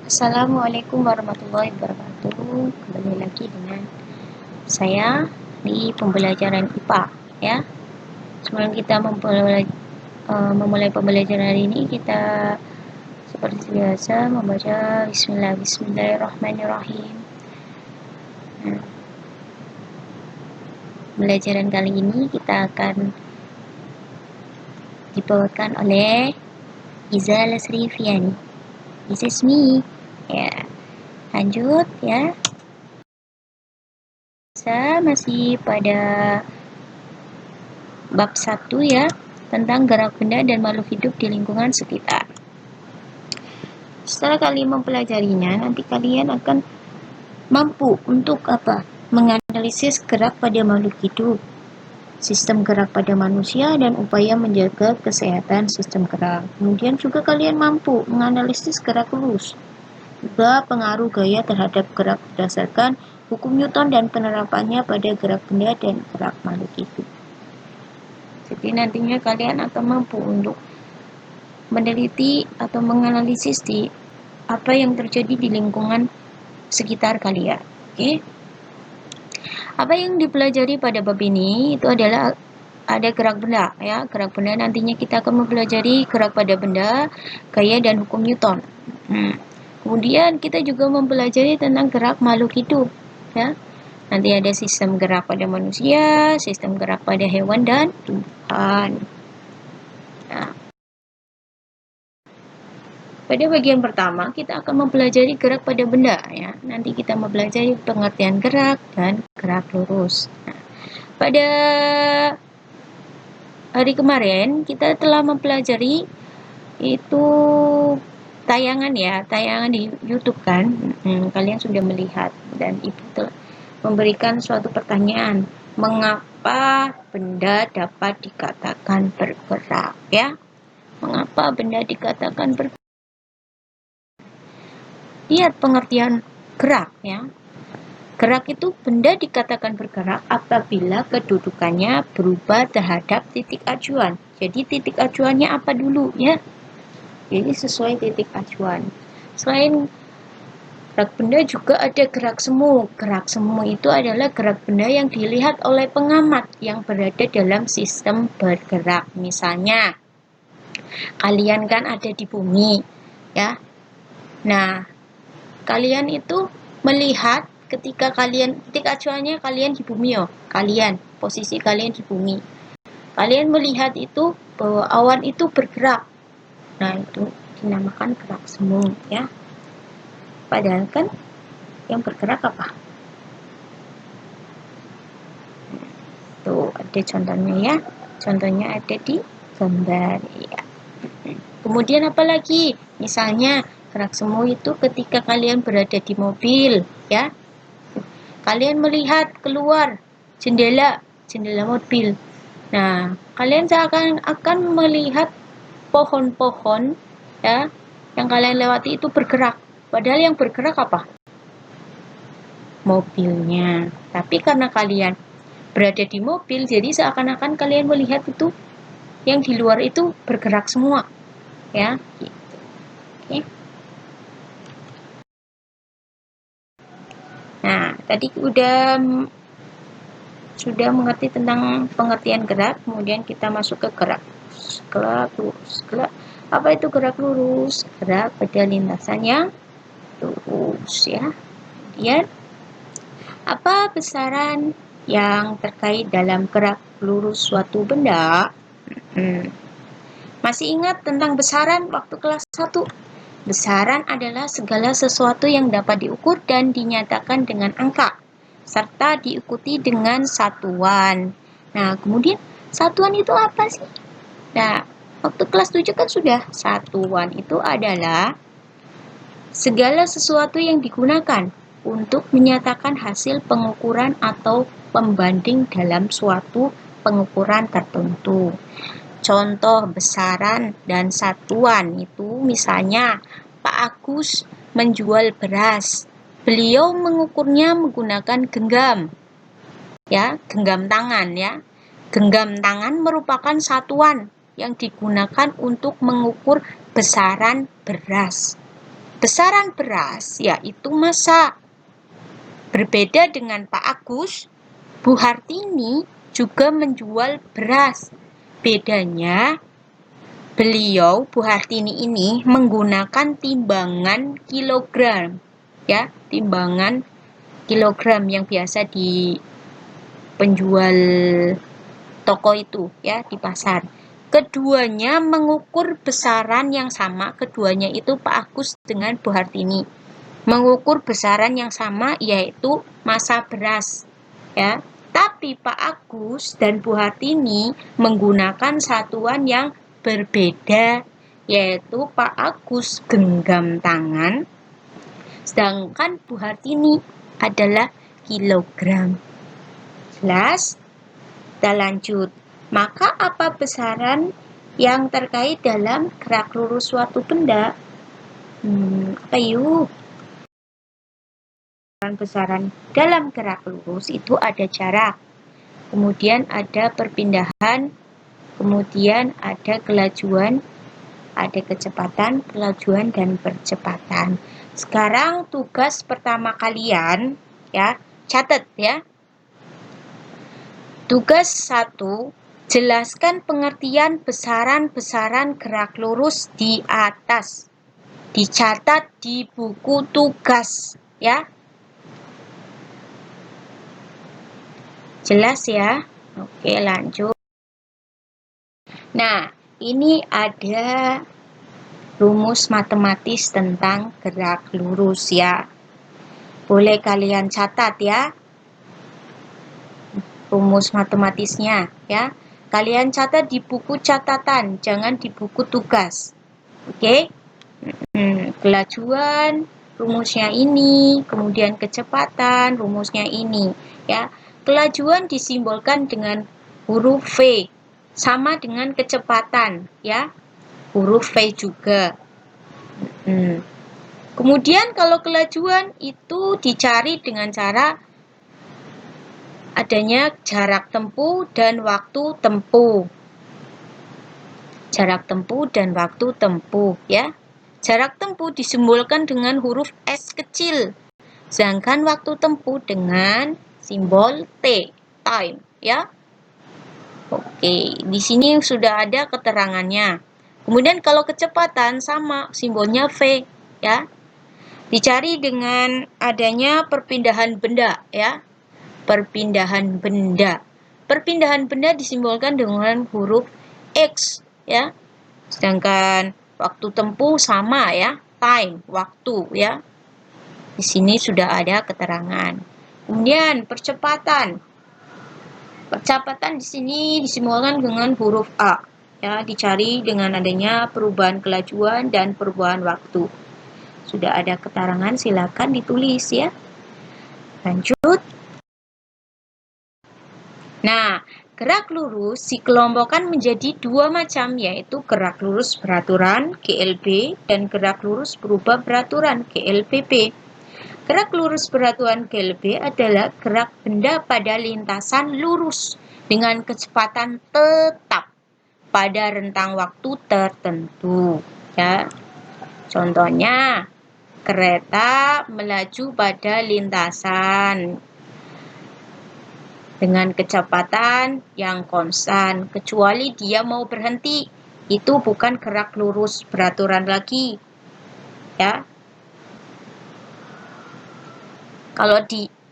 Assalamualaikum warahmatullahi wabarakatuh. Kembali lagi dengan saya di pembelajaran IPA ya. Sebelum kita memulai pembelajaran hari ini, kita seperti biasa membaca Bismillahirrahmanirrahim. Nah, pembelajaran kali ini kita akan dibawakan oleh Iza Lasrifiani. This is me. Ya, lanjut ya. Saya masih pada bab 1 ya, tentang gerak benda dan makhluk hidup di lingkungan sekitar. Setelah kalian mempelajarinya, nanti kalian akan mampu untuk apa? Menganalisis gerak pada makhluk hidup, sistem gerak pada manusia, dan upaya menjaga kesehatan sistem gerak. Kemudian juga kalian mampu menganalisis gerak lurus, juga pengaruh gaya terhadap gerak berdasarkan hukum Newton dan penerapannya pada gerak benda dan gerak makhluk hidup. Jadi nantinya kalian akan mampu untuk meneliti atau menganalisis di apa yang terjadi di lingkungan sekitar kalian. Oke. Apa yang dipelajari pada bab ini itu adalah ada gerak benda ya. Gerak benda nantinya kita akan mempelajari gerak pada benda, gaya dan hukum Newton. Kemudian kita juga mempelajari tentang gerak makhluk hidup ya. Nanti ada sistem gerak pada manusia, sistem gerak pada hewan dan tumbuhan. Nah, pada bagian pertama kita akan mempelajari gerak pada benda ya. Nanti kita mempelajari pengertian gerak dan gerak lurus. Nah, pada hari kemarin kita telah mempelajari itu tayangan di YouTube kan. Kalian sudah melihat dan Ibu telah memberikan suatu pertanyaan, mengapa benda dapat dikatakan bergerak ya? Mengapa benda dikatakan bergerak? Lihat pengertian gerak ya. Gerak itu benda dikatakan bergerak apabila kedudukannya berubah terhadap titik acuan. Jadi titik acuannya apa dulu ya? Jadi sesuai titik acuan. Selain gerak benda juga ada gerak semu. Gerak semu itu adalah gerak benda yang dilihat oleh pengamat yang berada dalam sistem bergerak. Misalnya, kalian kan ada di bumi ya. Nah, kalian itu melihat ketika titik acuannya kalian di bumi posisi kalian di bumi. Kalian melihat itu bahwa awan itu bergerak. Nah, itu dinamakan gerak semu ya. Padahal kan yang bergerak apa? Tuh ada contohnya ya. Contohnya ada di gambar ya. Kemudian apa lagi? Misalnya gerak semu itu ketika kalian berada di mobil ya. Kalian melihat keluar jendela mobil. Nah, kalian akan melihat pohon-pohon ya yang kalian lewati itu bergerak. Padahal yang bergerak apa? Mobilnya. Tapi karena kalian berada di mobil, jadi seakan-akan kalian melihat itu yang di luar itu bergerak semua. Ya, gitu. Oke. Nah, tadi sudah mengerti tentang pengertian gerak, kemudian kita masuk ke gerak lurus. Apa itu gerak lurus? Gerak pada lintasan yang lurus ya. Kemudian apa besaran yang terkait dalam gerak lurus suatu benda? Masih ingat tentang besaran waktu kelas 1? Besaran adalah segala sesuatu yang dapat diukur dan dinyatakan dengan angka, serta diikuti dengan satuan. Nah, kemudian satuan itu apa sih? Nah, waktu kelas 7 kan sudah. Satuan itu adalah segala sesuatu yang digunakan untuk menyatakan hasil pengukuran atau pembanding dalam suatu pengukuran tertentu. Contoh besaran dan satuan itu misalnya Pak Agus menjual beras. Beliau mengukurnya menggunakan genggam. Ya, genggam tangan ya. Genggam tangan merupakan satuan yang digunakan untuk mengukur besaran beras. besaran beras yaitu massa. Berbeda dengan Pak Agus, Bu Hartini juga menjual beras. Bedanya, beliau, Bu Hartini ini menggunakan timbangan kilogram, ya, timbangan kilogram yang biasa di penjual toko itu, ya, di pasar. Keduanya mengukur besaran yang sama, keduanya itu Pak Agus dengan Bu Hartini. Mengukur besaran yang sama yaitu massa beras, ya. Tapi Pak Agus dan Bu Hartini menggunakan satuan yang berbeda, yaitu Pak Agus genggam tangan, sedangkan Bu Hartini adalah kilogram. Jelas? Kita lanjut. Maka apa besaran yang terkait dalam gerak lurus suatu benda? Apa yuk? Besaran dalam gerak lurus itu ada jarak, kemudian ada perpindahan, kemudian ada kelajuan, ada kecepatan, kelajuan, dan percepatan. Sekarang tugas pertama kalian, ya, catat ya. Tugas 1, jelaskan pengertian besaran-besaran gerak lurus di atas. Dicatat di buku tugas, ya. Jelas ya? Oke, lanjut. Nah, ini ada rumus matematis tentang gerak lurus ya. Boleh kalian catat ya. Rumus matematisnya ya. Kalian catat di buku catatan, jangan di buku tugas. Oke? Kelajuan rumusnya ini, kemudian kecepatan rumusnya ini ya. Kelajuan disimbolkan dengan huruf V, sama dengan kecepatan ya, huruf V juga. Kemudian kalau kelajuan itu dicari dengan cara adanya jarak tempuh dan waktu tempuh. Jarak tempuh dan waktu tempuh ya. Jarak tempuh disimbolkan dengan huruf S kecil, sedangkan waktu tempuh dengan simbol T, time ya. Oke, di sini sudah ada keterangannya. Kemudian kalau kecepatan sama simbolnya V ya. Dicari dengan adanya perpindahan benda ya. Perpindahan benda. Perpindahan benda disimbolkan dengan huruf X ya. Sedangkan waktu tempuh sama ya, time, waktu ya. Di sini sudah ada keterangan. Kemudian percepatan. Percepatan di sini disimbolkan dengan huruf A. Ya, dicari dengan adanya perubahan kelajuan dan perubahan waktu. Sudah ada keterangan, silakan ditulis ya. Lanjut. Nah, gerak lurus dikelompokkan menjadi dua macam, yaitu gerak lurus beraturan GLB dan gerak lurus berubah beraturan GLBB. Gerak lurus beraturan GLB adalah gerak benda pada lintasan lurus dengan kecepatan tetap pada rentang waktu tertentu. Ya. Contohnya, kereta melaju pada lintasan dengan kecepatan yang konstan, kecuali dia mau berhenti. Itu bukan gerak lurus beraturan lagi. Ya.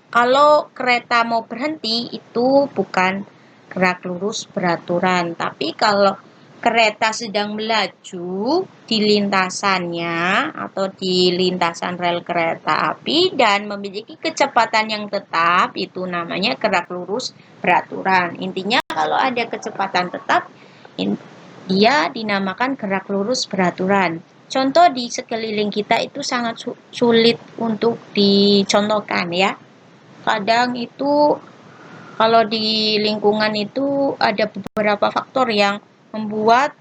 Kalau kereta mau berhenti itu bukan gerak lurus beraturan, tapi kalau kereta sedang melaju di lintasannya atau di lintasan rel kereta api dan memiliki kecepatan yang tetap, itu namanya gerak lurus beraturan. Intinya kalau ada kecepatan tetap, dia dinamakan gerak lurus beraturan. Contoh di sekeliling kita itu sangat sulit untuk dicontohkan ya. Kadang itu kalau di lingkungan itu ada beberapa faktor yang membuat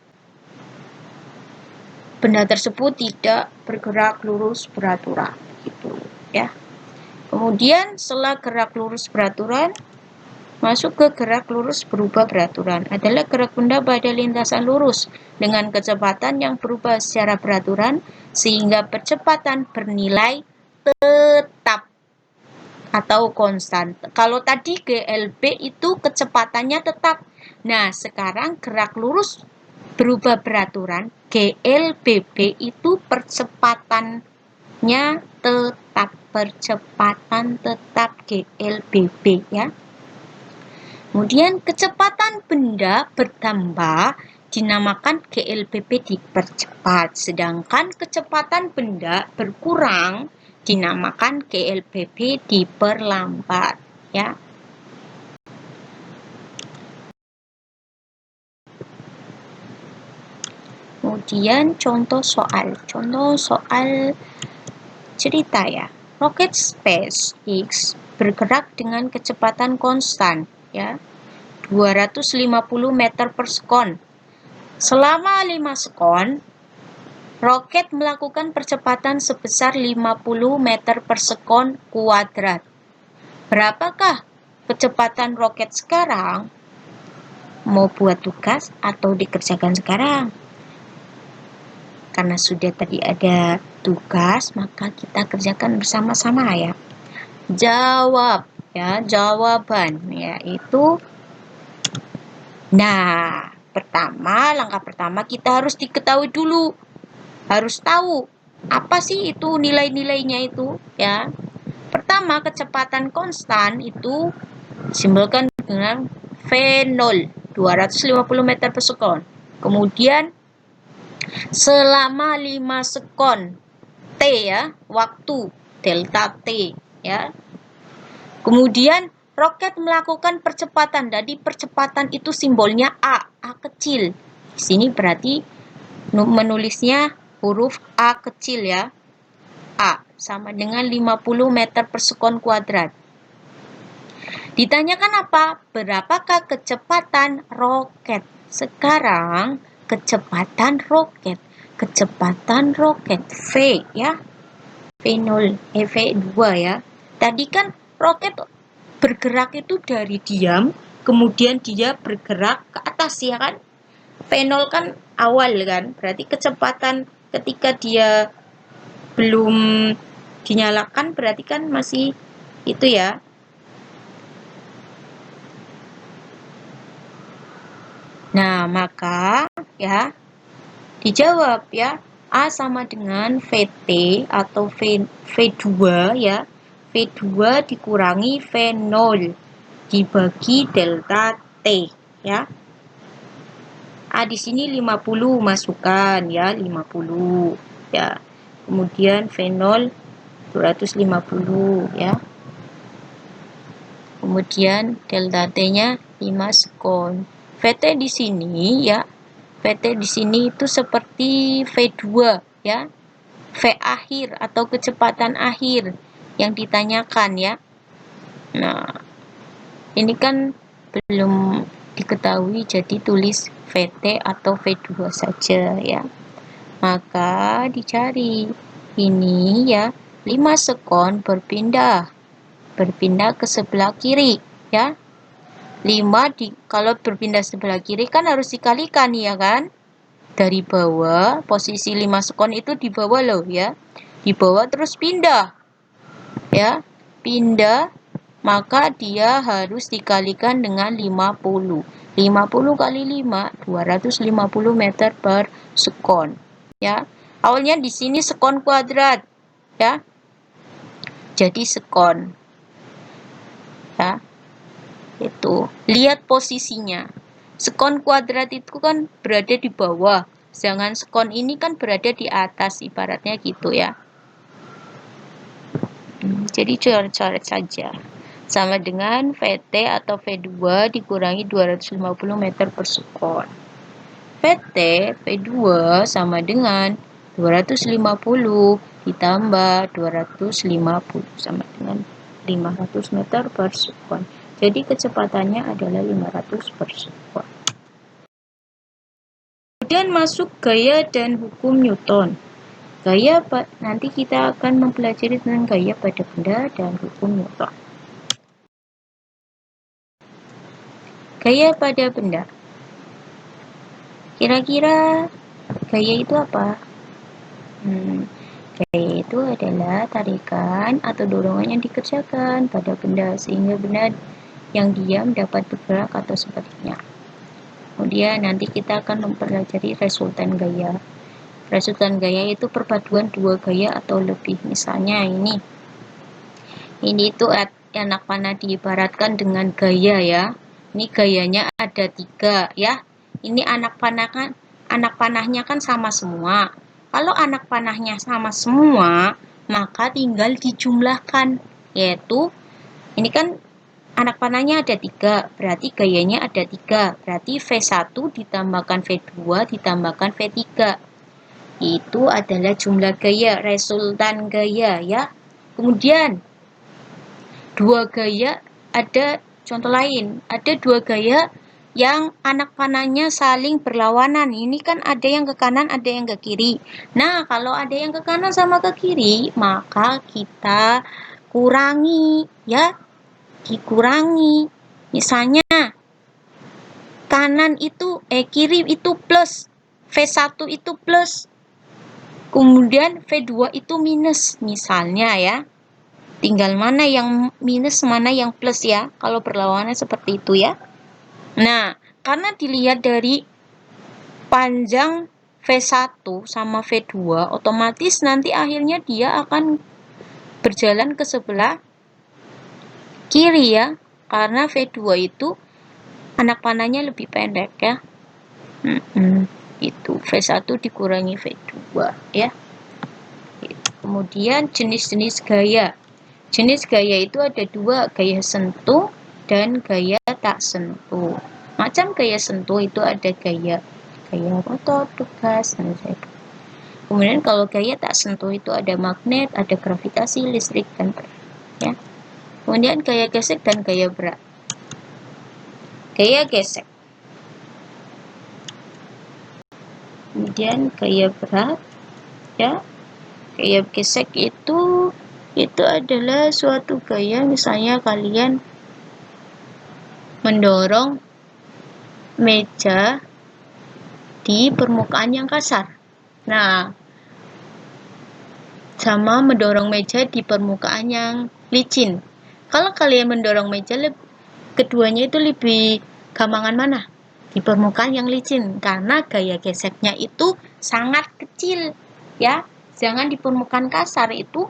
benda tersebut tidak bergerak lurus beraturan gitu ya. Kemudian setelah gerak lurus beraturan Masuk ke gerak lurus berubah beraturan adalah gerak benda pada lintasan lurus dengan kecepatan yang berubah secara beraturan sehingga percepatan bernilai tetap atau konstan. Kalau tadi GLB itu kecepatannya tetap. Nah, sekarang gerak lurus berubah beraturan, GLBB itu percepatannya tetap, percepatan tetap GLBB ya. Kemudian kecepatan benda bertambah dinamakan GLBB dipercepat, sedangkan kecepatan benda berkurang dinamakan GLBB diperlambat ya. Kemudian contoh soal cerita ya. Roket SpaceX bergerak dengan kecepatan konstan ya, 250 meter per sekon. Selama 5 sekon, roket melakukan percepatan sebesar 50 meter per sekon kuadrat. Berapakah kecepatan roket sekarang? Mau buat tugas atau dikerjakan sekarang? Karena sudah tadi ada tugas, maka kita kerjakan bersama-sama ya. Jawab ya, jawaban yaitu langkah pertama kita harus diketahui dulu. Harus tahu apa sih itu nilai-nilainya itu ya. Pertama, kecepatan konstan itu disimbolkan dengan V0, 250 meter per sekon. Kemudian selama 5 sekon T ya, waktu delta T ya. Kemudian roket melakukan percepatan. Jadi percepatan itu simbolnya A kecil. Di sini berarti menulisnya huruf A kecil ya. A sama dengan 50 meter per sekon kuadrat. Ditanyakan apa? Berapakah kecepatan roket? Sekarang kecepatan roket V ya. V0, V2 ya. Tadi kan roket bergerak itu dari diam, kemudian dia bergerak ke atas ya kan. V0 kan awal kan, berarti kecepatan ketika dia belum dinyalakan berarti kan masih itu ya. Nah, maka ya dijawab ya, A sama dengan VT atau V2 ya. V2 dikurangi V0 dibagi delta T ya. A di sini 50 masukkan ya, 50 ya. Kemudian V0 250 ya. Kemudian delta T-nya 5 sekon. VT di sini ya. VT di sini itu seperti V2 ya. V akhir atau kecepatan akhir yang ditanyakan ya. Nah, ini kan belum diketahui jadi tulis VT atau V2 saja ya. Maka dicari ini ya, 5 sekon berpindah ke sebelah kiri ya. 5 kalau berpindah sebelah kiri kan harus dikalikan ya kan. Dari bawah, posisi 5 sekon itu di bawah loh ya. Di bawah terus pindah. Ya, pindah maka dia harus dikalikan dengan 50. 50 kali 5, 250 meter per sekon. Ya. Awalnya di sini sekon kuadrat. Ya. Jadi sekon. Ya. Itu. Lihat posisinya. Sekon kuadrat itu kan berada di bawah. Sedangkan sekon ini kan berada di atas, ibaratnya gitu ya. Jadi coret-coret saja. Sama dengan VT atau V2 dikurangi 250 meter per sekon. VT, V2 sama dengan 250 ditambah 250 sama dengan 500 meter per sekon. Jadi kecepatannya adalah 500 per sekon. Kemudian masuk gaya dan hukum Newton. Gaya nanti kita akan mempelajari tentang gaya pada benda dan hukum Newton. Gaya pada benda. Kira-kira gaya itu apa? Gaya itu adalah tarikan atau dorongan yang dikerjakan pada benda sehingga benda yang diam dapat bergerak atau sebaliknya. Kemudian nanti kita akan mempelajari resultan gaya. Resultan gaya itu perpaduan dua gaya atau lebih. Misalnya ini itu anak panah diibaratkan dengan gaya ya. Ini gayanya ada 3 ya. Ini anak panahnya kan sama semua. Kalau anak panahnya sama semua, maka tinggal dijumlahkan, yaitu ini kan anak panahnya ada 3, berarti gayanya ada 3, berarti V1 ditambahkan V2 ditambahkan V3. Itu adalah jumlah gaya, resultan gaya ya. Kemudian dua gaya, ada contoh lain, ada 2 gaya yang anak panahnya saling berlawanan. Ini kan ada yang ke kanan, ada yang ke kiri. Nah, kalau ada yang ke kanan sama ke kiri, maka kita kurangi ya. Dikurangi. Misalnya kanan itu kiri itu plus, V1 itu plus. Kemudian V2 itu minus misalnya ya. Tinggal mana yang minus, mana yang plus ya. Kalau berlawanan seperti itu ya. Nah, karena dilihat dari panjang V1 sama V2, otomatis nanti akhirnya dia akan berjalan ke sebelah kiri ya. Karena V2 itu anak panahnya lebih pendek ya. Itu V1 dikurangi V2 ya. Kemudian jenis-jenis gaya. Jenis gaya itu ada 2, gaya sentuh dan gaya tak sentuh. Macam gaya sentuh itu ada gaya otot, tugas, dan sebagainya. Kemudian kalau gaya tak sentuh itu ada magnet, ada gravitasi, listrik, dan berat. Ya. Kemudian gaya gesek dan gaya berat. Gaya gesek. Kemudian gaya berat, ya. Gaya gesek itu adalah suatu gaya, misalnya kalian mendorong meja di permukaan yang kasar. Nah, sama mendorong meja di permukaan yang licin. Kalau kalian mendorong meja, keduanya itu lebih gampangan mana? Di permukaan yang licin, karena gaya geseknya itu sangat kecil, ya. Jangan di permukaan kasar, itu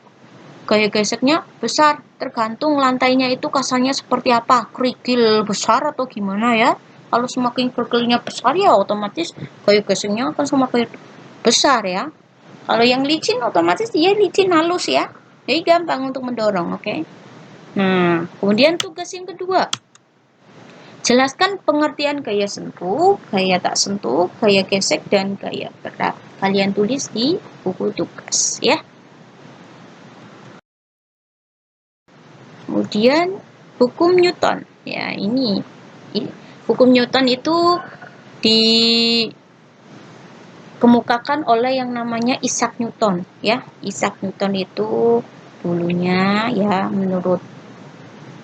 gaya geseknya besar, tergantung lantainya itu kasarnya seperti apa, kerikil besar atau gimana ya. Kalau semakin kerikilnya besar ya otomatis gaya geseknya akan semakin besar ya. Kalau yang licin otomatis dia licin halus ya, jadi gampang untuk mendorong, oke? Nah, kemudian tugas yang kedua, jelaskan pengertian gaya sentuh, gaya tak sentuh, gaya gesek, dan gaya berat. Kalian tulis di buku tugas ya. Kemudian hukum Newton. Ya, ini hukum Newton itu dikemukakan oleh yang namanya Isaac Newton ya. Isaac Newton itu dulunya ya, menurut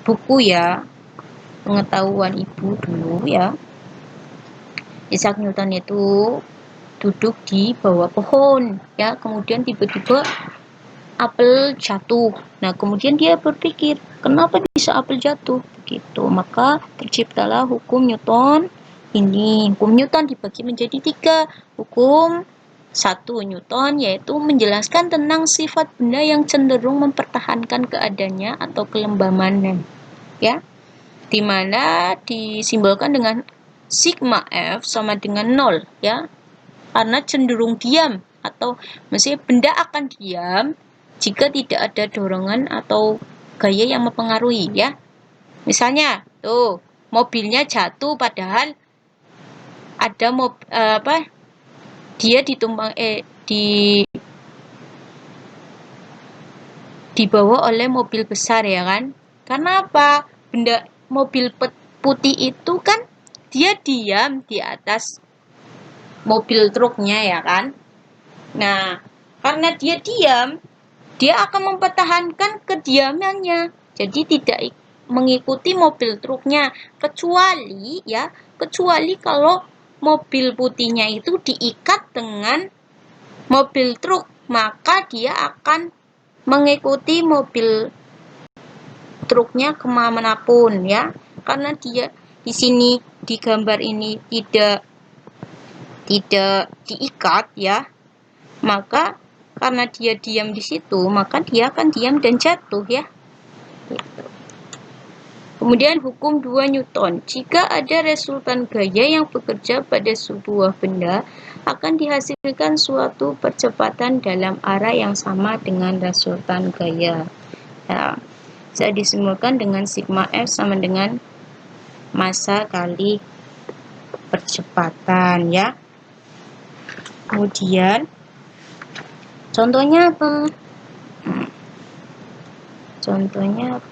buku ya, pengetahuan ibu dulu ya, Isaac Newton itu duduk di bawah pohon ya, kemudian tiba-tiba apel jatuh. Nah, kemudian dia berpikir, kenapa bisa apel jatuh? Begitu. Maka terciptalah hukum Newton ini. Hukum Newton dibagi menjadi 3. Hukum 1 Newton yaitu menjelaskan tentang sifat benda yang cenderung mempertahankan keadaannya atau kelembamannya. Ya. Dimana disimbolkan dengan sigma F sama dengan 0 ya. Karena cenderung diam atau mesti benda akan diam jika tidak ada dorongan atau gaya yang mempengaruhi ya. Misalnya tuh mobilnya jatuh padahal ada dia ditumpang dibawa oleh mobil besar ya kan. Karena apa? Benda mobil putih itu kan dia diam di atas mobil truknya ya kan. Nah, karena dia diam, dia akan mempertahankan kediamannya. Jadi tidak mengikuti mobil truknya, kecuali kalau mobil putihnya itu diikat dengan mobil truk, maka dia akan mengikuti mobil truknya kemanapun ya, karena dia di sini di gambar ini tidak diikat ya, maka karena dia diam di situ, maka dia akan diam dan jatuh ya. Gitu. Kemudian hukum 2 Newton. Jika ada resultan gaya yang bekerja pada sebuah benda, akan dihasilkan suatu percepatan dalam arah yang sama dengan resultan gaya. Ya, bisa disimpulkan dengan sigma F sama dengan massa kali percepatan ya. Kemudian contohnya apa? Contohnya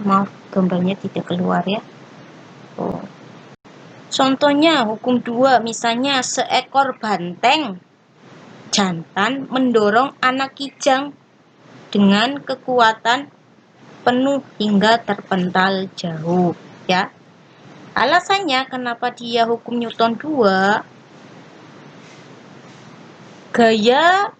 maaf, gambarnya tidak keluar ya. Contohnya hukum 2, misalnya seekor banteng jantan mendorong anak kijang dengan kekuatan penuh hingga terpental jauh ya. Alasannya kenapa dia hukum Newton 2, gaya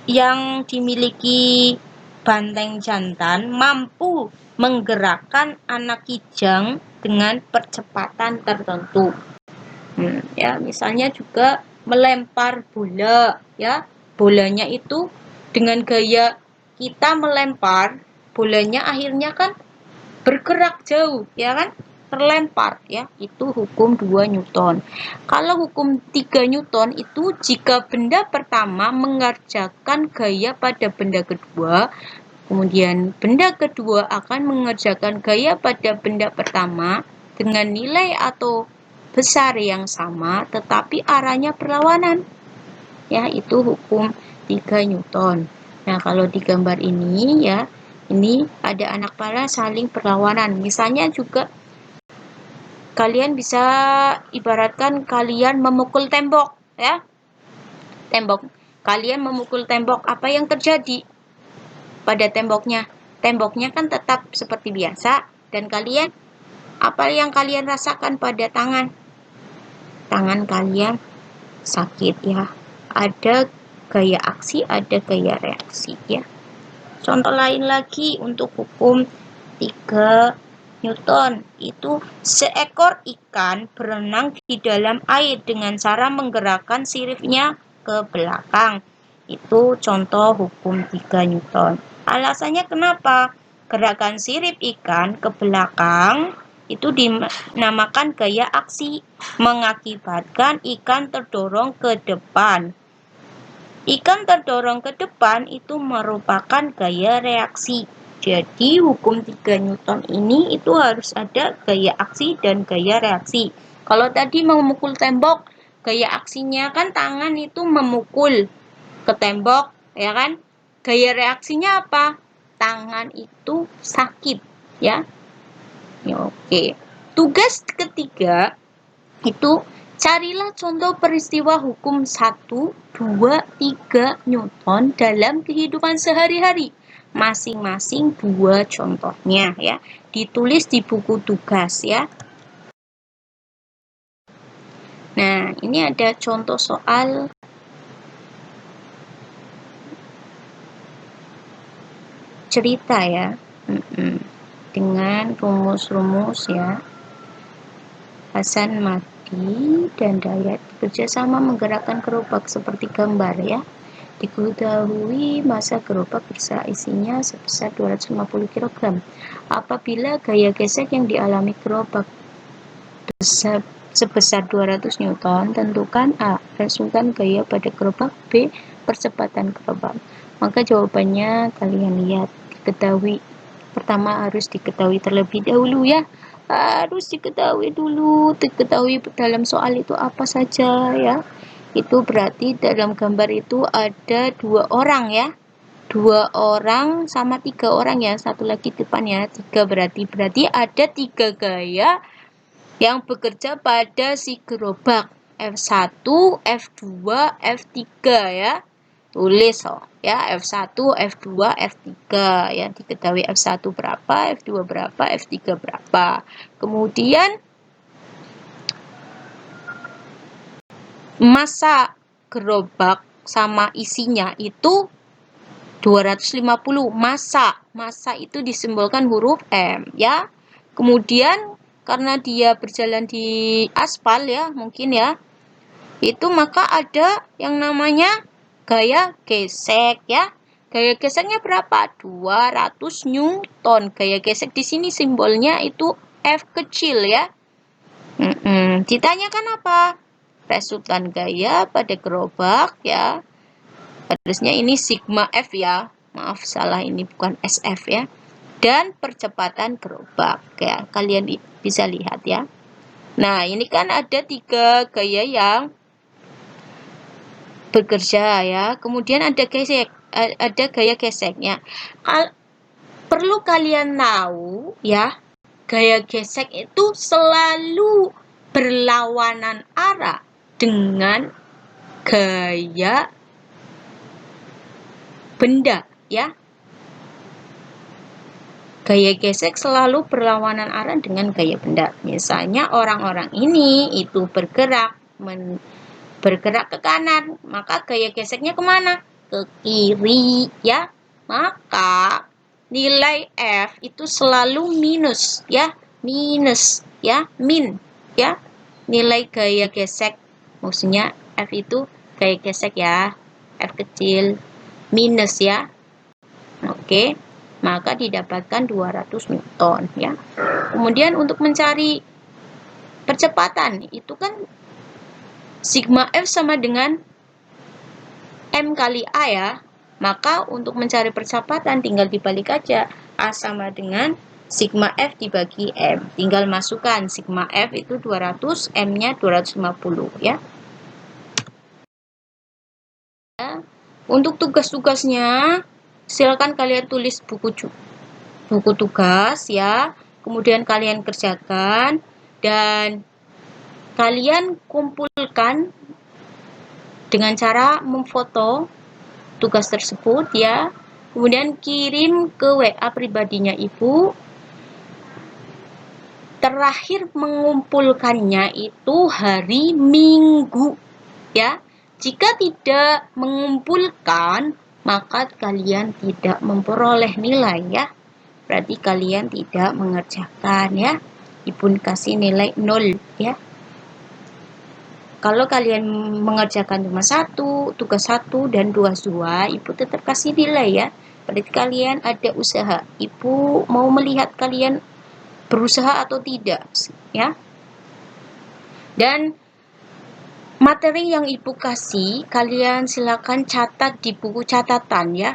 yang dimiliki banteng jantan mampu menggerakkan anak kijang dengan percepatan tertentu. Ya, misalnya juga melempar bola ya. Bolanya itu dengan gaya kita melempar, bolanya akhirnya kan bergerak jauh ya kan? Terlempar ya, itu hukum 2 Newton. Kalau hukum 3 Newton itu jika benda pertama mengerjakan gaya pada benda kedua, kemudian benda kedua akan mengerjakan gaya pada benda pertama dengan nilai atau besar yang sama tetapi arahnya berlawanan. Ya, itu hukum 3 Newton. Nah, kalau di gambar ini ya, ini ada anak panah saling berlawanan. Misalnya juga kalian bisa ibaratkan kalian memukul tembok ya. Kalian memukul tembok, apa yang terjadi pada temboknya? Temboknya kan tetap seperti biasa dan kalian apa yang kalian rasakan pada tangan? Tangan kalian sakit ya. Ada gaya aksi, ada gaya reaksi ya. Contoh lain lagi untuk hukum 3 Newton, itu seekor ikan berenang di dalam air dengan cara menggerakkan siripnya ke belakang. Itu contoh hukum 3 Newton. Alasannya kenapa? Gerakan sirip ikan ke belakang itu dinamakan gaya aksi, mengakibatkan ikan terdorong ke depan. Ikan terdorong ke depan itu merupakan gaya reaksi. Jadi hukum 3 Newton ini itu harus ada gaya aksi dan gaya reaksi. Kalau tadi memukul tembok, gaya aksinya kan tangan itu memukul ke tembok, ya kan? Gaya reaksinya apa? Tangan itu sakit, ya. Oke. Tugas ketiga itu carilah contoh peristiwa hukum 1, 2, 3 Newton dalam kehidupan sehari-hari. Masing-masing 2 contohnya ya. Ditulis di buku tugas ya. Nah, ini ada contoh soal cerita ya. Dengan rumus-rumus ya. Hasan Madi dan Dayat bekerjasama menggerakkan gerobak seperti gambar ya. Diketahui massa gerobak bisa isinya sebesar 250 kg. Apabila gaya gesek yang dialami gerobak sebesar 200 Newton, tentukan A. Resultan gaya pada gerobak, B. Percepatan gerobak. Maka jawabannya kalian lihat, diketahui. Pertama harus diketahui terlebih dahulu ya. Harus diketahui dalam soal itu apa saja ya. Itu berarti dalam gambar itu ada 2 orang ya. 2 orang sama 3 orang ya. Satu lagi depan ya. 3 berarti ada 3 gaya yang bekerja pada si gerobak. F1, F2, F3 ya. tulis ya, F1, F2, F3 ya, diketahui F1 berapa, F2 berapa, F3 berapa. Kemudian massa gerobak sama isinya itu 250 massa. Massa itu disimbolkan huruf M ya. Kemudian karena dia berjalan di aspal ya, mungkin ya. Itu maka ada yang namanya gaya gesek ya. Gaya geseknya berapa? 200 Newton. Gaya gesek di sini simbolnya itu F kecil ya. Ditanyakan apa? Resultan gaya pada gerobak ya. Harusnya ini sigma F ya. Maaf salah, ini bukan SF ya. Dan percepatan gerobak ya. Kalian bisa lihat ya. Nah, ini kan ada 3 gaya yang bekerja ya. Kemudian ada gesek, ada gaya geseknya. Perlu kalian tahu ya, gaya gesek itu selalu berlawanan arah dengan gaya benda ya. Gaya gesek selalu berlawanan arah dengan gaya benda. Misalnya orang-orang ini itu bergerak ke kanan, maka gaya geseknya kemana? Ke kiri ya. Maka nilai F itu selalu minus ya, minus ya, min ya. Nilai gaya gesek, maksudnya F itu gaya gesek ya, F kecil minus ya. Oke, maka didapatkan 200 Newton ya. Kemudian untuk mencari percepatan itu kan sigma F sama dengan M kali A ya. Maka untuk mencari percepatan tinggal dibalik aja. A sama dengan sigma F dibagi M. Tinggal masukkan sigma F itu 200, M-nya 250 ya. Untuk tugas-tugasnya silakan kalian tulis buku tugas ya. Kemudian kalian kerjakan dan kalian kumpulkan dengan cara memfoto tugas tersebut ya. Kemudian kirim ke WA pribadinya Ibu. Terakhir mengumpulkannya itu hari Minggu ya. Jika tidak mengumpulkan, maka kalian tidak memperoleh nilai ya. Berarti kalian tidak mengerjakan ya. Ibu kasih nilai 0 ya. Kalau kalian mengerjakan cuma tugas 1 dan tugas 2, Ibu tetap kasih nilai ya. Berarti kalian ada usaha. Ibu mau melihat kalian berusaha atau tidak ya. Dan materi yang Ibu kasih, kalian silakan catat di buku catatan ya.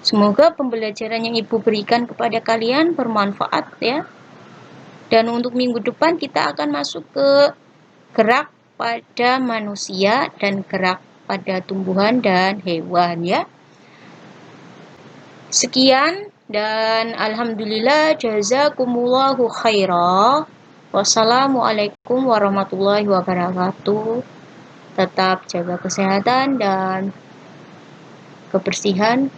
Semoga pembelajaran yang Ibu berikan kepada kalian bermanfaat ya. Dan untuk minggu depan kita akan masuk ke gerak pada manusia dan gerak pada tumbuhan dan hewan ya. Sekian dan alhamdulillah jazakumullahu khairah. Wassalamualaikum warahmatullahi wabarakatuh. Tetap jaga kesehatan dan kebersihan.